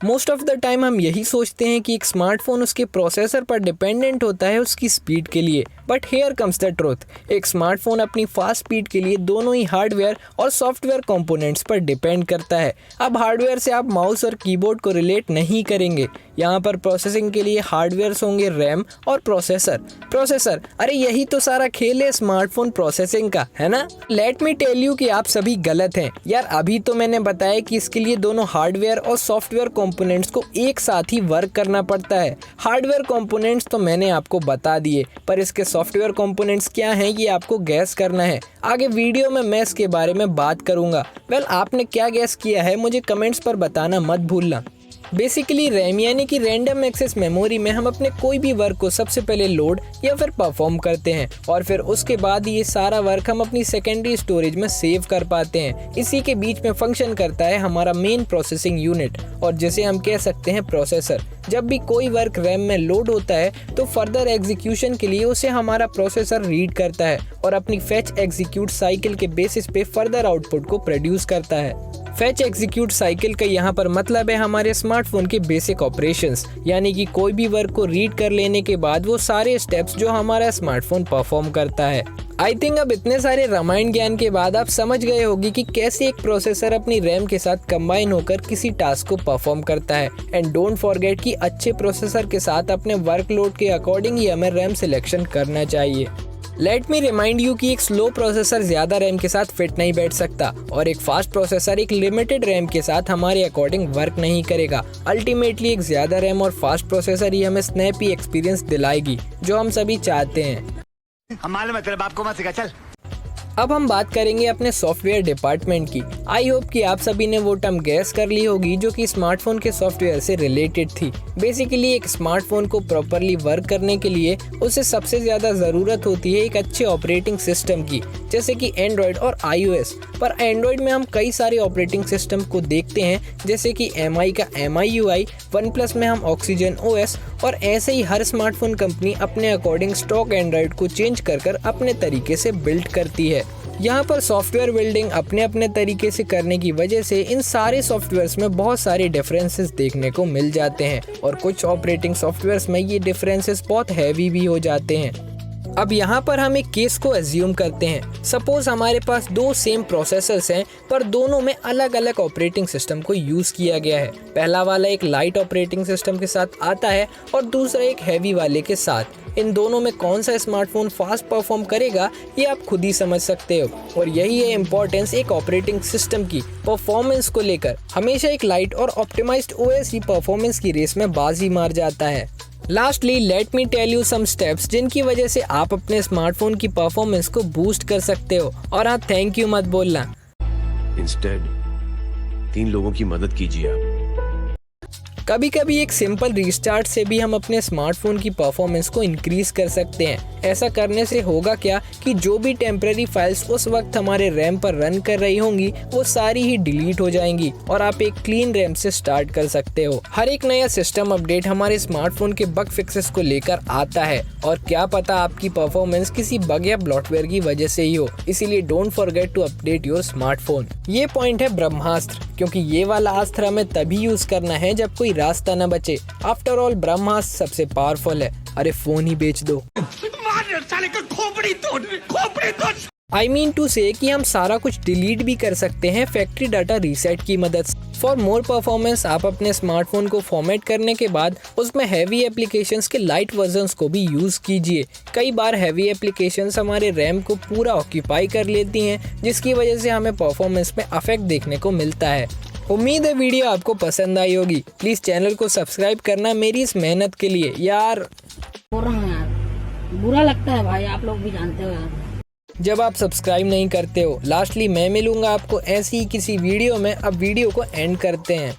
Most of the time हम यही सोचते हैं कि एक स्मार्टफोन उसके प्रोसेसर पर डिपेंडेंट होता है उसकी स्पीड के लिए, but here comes the truth. एक स्मार्टफोन अपनी फास्ट स्पीड के लिए दोनों ही हार्डवेयर और सॉफ्टवेयर कंपोनेंट्स पर डिपेंड करता है। अब हार्डवेयर से आप माउस और कीबोर्ड को रिलेट नहीं करेंगे। यहाँ पर प्रोसेसिंग के लिए हार्डवेयर्स होंगे रैम और प्रोसेसर अरे यही तो सारा खेल है स्मार्टफोन प्रोसेसिंग का, है ना। लेट मी टेल यू कि आप सभी गलत हैं यार। अभी तो मैंने बताया कि इसके लिए दोनों हार्डवेयर और सॉफ्टवेयर कंपोनेंट्स को एक साथ ही वर्क करना पड़ता है। हार्डवेयर कंपोनेंट्स तो मैंने आपको बता दिए, पर इसके सॉफ्टवेयर कंपोनेंट्स क्या हैं ये आपको गैस करना है। आगे वीडियो में मैं इसके बारे में बात करूंगा। वेल, आपने क्या गैस किया है मुझे कमेंट्स पर बताना मत भूलना। बेसिकली रैम यानी कि रैंडम एक्सेस मेमोरी में हम अपने कोई भी वर्क को सबसे पहले लोड या फिर परफॉर्म करते हैं और फिर उसके बाद ये सारा वर्क हम अपनी सेकेंडरी स्टोरेज में सेव कर पाते हैं। इसी के बीच में फंक्शन करता है हमारा मेन प्रोसेसिंग यूनिट, और जिसे हम कह सकते हैं प्रोसेसर। जब भी कोई वर्क रैम में लोड होता है तो फर्दर एग्जीक्यूशन के लिए उसे हमारा प्रोसेसर रीड करता है और अपनी फेच एग्जीक्यूट साइकिल के बेसिस पे फर्दर आउटपुट को प्रोड्यूस करता है। फेच एग्जीक्यूट साइकिल का यहाँ पर मतलब है हमारे स्मार्टफोन के बेसिक ऑपरेशंस, यानी कि कोई भी वर्क को रीड कर लेने के बाद वो सारे स्टेप्स जो हमारा स्मार्टफोन परफॉर्म करता है। आई थिंक अब इतने सारे रामायण ज्ञान के बाद आप समझ गए होगी कि कैसे एक प्रोसेसर अपनी रैम के साथ कंबाइन होकर किसी टास्क को परफॉर्म करता है। एंड डोंट फॉरगेट कि अच्छे प्रोसेसर के साथ अपने वर्कलोड के अकॉर्डिंग ही हमें रैम सिलेक्शन करना चाहिए। लेट मी रिमाइंड यू कि एक स्लो प्रोसेसर ज्यादा रैम के साथ फिट नहीं बैठ सकता और एक फास्ट प्रोसेसर एक लिमिटेड रैम के साथ हमारे अकॉर्डिंग वर्क नहीं करेगा। अल्टीमेटली एक ज्यादा रैम और फास्ट प्रोसेसर ही हमें स्नैपी एक्सपीरियंस दिलाएगी जो हम सभी चाहते हैं। हमारे मतलब आपको मत सिखा चल। अब हम बात करेंगे अपने सॉफ्टवेयर डिपार्टमेंट की। आई होप कि आप सभी ने वो टर्म गैस कर ली होगी जो कि स्मार्टफोन के सॉफ्टवेयर से रिलेटेड थी। बेसिकली एक स्मार्टफोन को प्रॉपरली वर्क करने के लिए उसे सबसे ज्यादा जरूरत होती है एक अच्छे ऑपरेटिंग सिस्टम की, जैसे कि एंड्रॉयड और iOS। पर एंड्रॉयड में हम कई सारे ऑपरेटिंग सिस्टम को देखते हैं, जैसे कि MI का MIUI, OnePlus में हम Oxygen OS, और ऐसे ही हर स्मार्टफोन कंपनी अपने अकॉर्डिंग स्टॉक एंड्रॉयड को चेंज कर अपने तरीके से बिल्ड करती है। यहाँ पर सॉफ्टवेयर बिल्डिंग अपने अपने तरीके से करने की वजह से इन सारे सॉफ्टवेयर्स में बहुत सारे डिफरेंसेस देखने को मिल जाते हैं और कुछ ऑपरेटिंग सॉफ्टवेयर्स में ये डिफरेंसेस बहुत हैवी भी हो जाते हैं। अब यहाँ पर हम एक केस को एज्यूम करते हैं। सपोज हमारे पास दो सेम प्रोसेसर्स हैं पर दोनों में अलग अलग ऑपरेटिंग सिस्टम को यूज किया गया है। पहला वाला एक लाइट ऑपरेटिंग सिस्टम के साथ आता है और दूसरा एक हैवी वाले के साथ। इन दोनों में कौन सा स्मार्टफोन फास्ट परफॉर्म करेगा ये आप खुद ही समझ सकते हो। और यही है इम्पोर्टेंस एक ऑपरेटिंग सिस्टम की परफॉर्मेंस को लेकर। हमेशा एक लाइट और ऑप्टिमाइज्ड OS ही परफॉर्मेंस की रेस में बाजी मार जाता है। Lastly let me tell you some steps जिनकी वजह से आप अपने स्मार्टफोन की परफॉर्मेंस को बूस्ट कर सकते हो। और हाँ, थैंक यू मत बोलना। इंस्टेड 3 लोगों की मदद कीजिए आप। कभी कभी एक सिंपल रीस्टार्ट से भी हम अपने स्मार्टफोन की परफॉर्मेंस को इंक्रीज कर सकते हैं। ऐसा करने से होगा क्या कि जो भी टेम्पररी फाइल्स उस वक्त हमारे रैम पर रन कर रही होंगी वो सारी ही डिलीट हो जाएंगी और आप एक क्लीन रैम से स्टार्ट कर सकते हो। हर एक नया सिस्टम अपडेट हमारे स्मार्टफोन के बग फिक्सेस को लेकर आता है और क्या पता आपकी परफॉर्मेंस किसी बग या ब्लॉटवेयर की वजह से ही हो। इसीलिए don't forget to update your smartphone. ये पॉइंट है ब्रह्मास्त्र, क्योंकि ये वाला अस्त्र हमें तभी यूज करना है जब कोई रास्ता न बचे। आफ्टर ऑल ब्रह्मास्त्र सबसे पावरफुल है। अरे फोन ही बेच दो। I mean to say कि हम सारा कुछ डिलीट भी कर सकते हैं फैक्ट्री डाटा रीसेट की मदद से। फॉर मोर परफॉर्मेंस आप अपने स्मार्टफोन को फॉर्मेट करने के बाद उसमें हैवी एप्लीकेशंस के लाइट वर्जन्स को भी यूज कीजिए। कई बार हैवी एप्लीकेशंस हमारे रैम को पूरा ऑक्यूपाई कर लेती हैं, जिसकी वजह से हमें परफॉर्मेंस में अफेक्ट देखने को मिलता है। उम्मीद है वीडियो आपको पसंद आई होगी। प्लीज चैनल को सब्सक्राइब करना मेरी इस मेहनत के लिए यार। बोल रहा हूँ यार, बुरा लगता है भाई, आप लोग भी जानते हो यार। जब आप सब्सक्राइब नहीं करते हो। लास्टली मैं मिलूंगा आपको ऐसी ही किसी वीडियो में। अब वीडियो को एंड करते हैं।